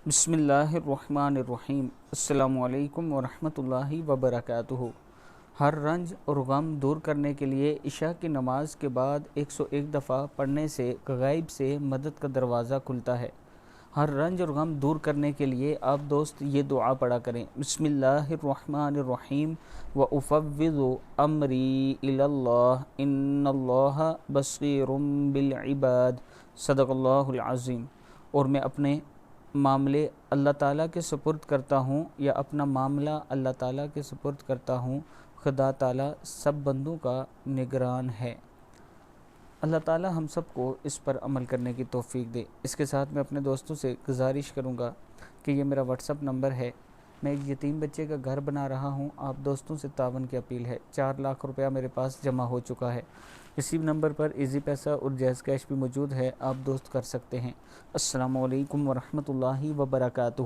بسم اللہ الرحمن الرحیم۔ السلام علیکم ورحمۃ اللہ وبرکاتہ۔ ہر رنج اور غم دور کرنے کے لیے عشاء کی نماز کے بعد 101 دفعہ پڑھنے سے غیب سے مدد کا دروازہ کھلتا ہے۔ ہر رنج اور غم دور کرنے کے لیے آپ دوست یہ دعا پڑھا کریں: بسم اللہ الرحمن الرحیم وَأُفَوِّضُ أَمْرِي إِلَى اللَّهِ إِنَّ اللَّهَ بَصِيرٌ بِالْعِبَادِ۔ صدق اللہ العظیم۔ اور میں اپنے معاملے اللہ تعالیٰ کے سپرد کرتا ہوں، یا اپنا معاملہ اللہ تعالیٰ کے سپرد کرتا ہوں، خدا تعالیٰ سب بندوں کا نگران ہے۔ اللہ تعالیٰ ہم سب کو اس پر عمل کرنے کی توفیق دے۔ اس کے ساتھ میں اپنے دوستوں سے گزارش کروں گا کہ یہ میرا واٹس اپ نمبر ہے، میں ایک یتیم بچے کا گھر بنا رہا ہوں، آپ دوستوں سے تعاون کی اپیل ہے۔ 4 لاکھ روپیہ میرے پاس جمع ہو چکا ہے۔ اسی نمبر پر ایزی پیسہ اور جیز کیش بھی موجود ہے، آپ دوست کر سکتے ہیں۔ السلام علیکم ورحمۃ اللہ وبرکاتہ۔